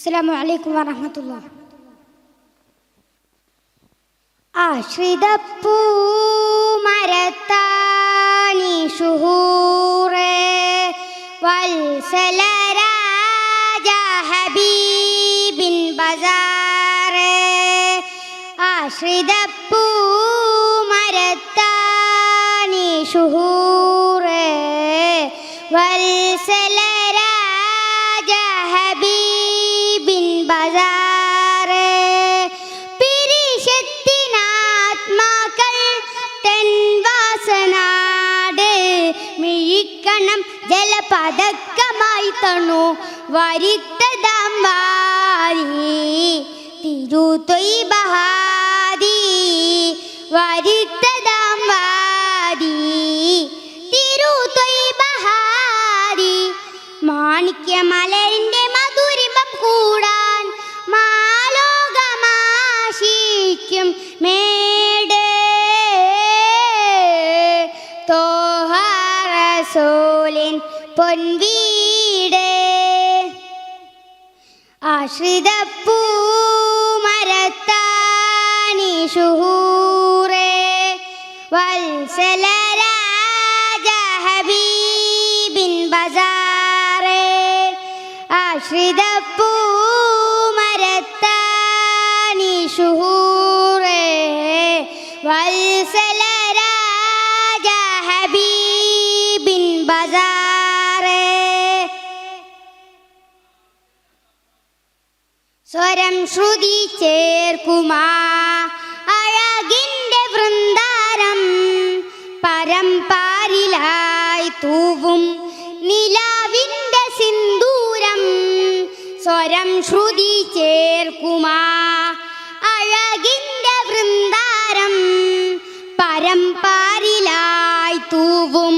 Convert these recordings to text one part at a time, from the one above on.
അസ്സലാമു അലൈക്കും വറഹ്മത്തുള്ളാഹി. ആശ്രിതപ്പൂ മരത്താണി ശുഹൂറേ വത്സലരാജ ഹബീബിൻ ബസാറേ. ആശ്രിതപ്പൂ മരത്താണി ശുഹൂറേ വത്സലരാജ ഹബീബിൻ ബസാറേ. പിരിശത്തിനാത്മാക്കൾ തെൻവാസനാട് മിഴിക്കണം ജലപതക്കമായി തണു വരിത്തതാം വാരി തിരുതൊയ്ബഹാദി വരിത്തതാം വാരി തിരുതൊയ്ബഹാദി. മാണിക്യമലരിൻ്റെ മധുരിമം കൂടാൻ മാലോകമാശിക്കും മേട് തോഹ റസൂലിൻ പൊൻവീട്. ആശ്രിതപ്പൂ മരത്താണി ശുഹൂറേ വത്സലരാജ ഹബീബിൻ ബസാറേ. ആശ്രിതപ്പൂ മരത്താണി ശുഹൂറേ വത്സലരാജ ഹബീബിൻ ബസാറേ. സ്വരം ശ്രുതി ചേർക്കുമാ അഴകിൻ്റെ വൃന്ദാരം പരമ്പാരിലായി തൂവും നിലാവിൻ്റെ സിന്ദൂരം. സ്വരം ശ്രുതി ചേർക്കുമാ അഴകിൻ്റെ വൃന്ദാരം പരമ്പാരിലായി തൂവും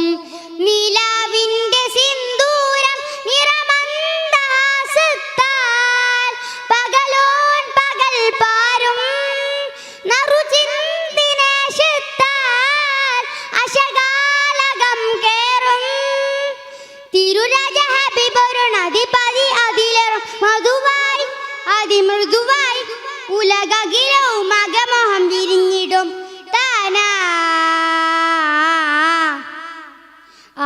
നിലാവിൻ്റെ സിന്ദൂരം. നിറമന്ദഹാസത്താൽ പകലോൻ പകൽ പാരും നറുചിന്തിനേശത്താൽ അശകാലകം കേറും. തിരുരാജ ഹബീബൊരു നദിപതി അതിലേറും മധുവായി അതിമൃദുവായി ഉലകകിലവും മകമോഹം വിരിഞ്ഞിടും താനാ.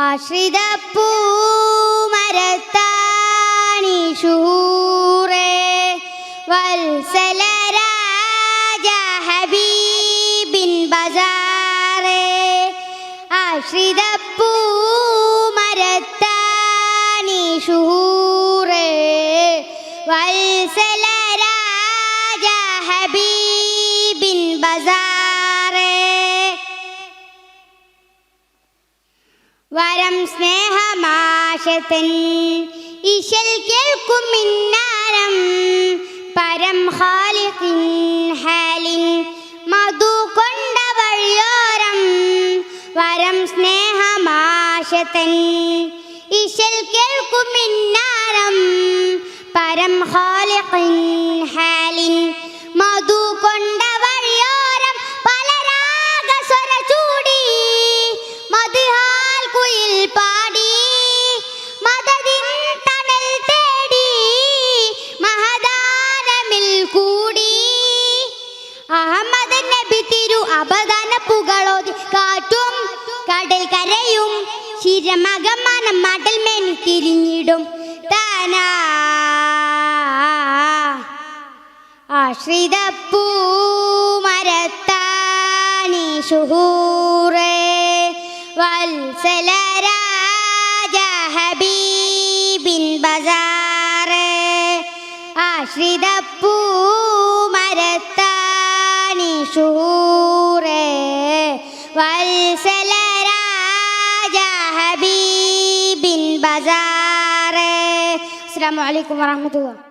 ആശ്രിതപ്പൂ മരത്താണി ശുഹൂറേ വത്സലരാജ ഹബീബിൻ ബസാറേ. ആശ്രിതപ്പൂ മരത്താണി ശുഹൂറേ വത്സലരാജ ഹബീബിൻ ബസാറേ. വരം സ്നേഹമാശതൻ ഇശൽ കേൾക്കും മിന്നാരം പരം ഖാലിഖിൻ ഹാലിൻ മധു കൊണ്ട വഴിയോരം. വരം സ്നേഹമാശതൻ ഇശൽ കേൾക്കും മിന്നാരം പരം ഖാലിഖിൻ ഹാലിൻ മധു കൊണ്ട വഴിയോരം. പല രാഗസ്വര ചൂടി മധുഹാൽ കുയിൽ പാടി മദദിൻ തണൽ തേടി മഹദാനമിൽ കൂടി. അഹമ്മദ് നബി തിരു അപദാന പുകളോതി കാറ്റും കടൽ കരയും ശിരമകമാനം മടൽ മേനി തിരിഞ്ഞിടും താനാ. ആശ്രിതപ്പൂ മരത്താണി ശുഹൂറേ വത്സലരാജ ഹബീബിൻ ബസാറേ. ആശ്രിതപ്പൂ മരത്താണി ശുഹൂറേ വത്സലരാജ ഹബീബിൻ ബസാറേ. അസ്സലാമു അലൈക്കും വറഹ്മത്തുള്ളാഹി.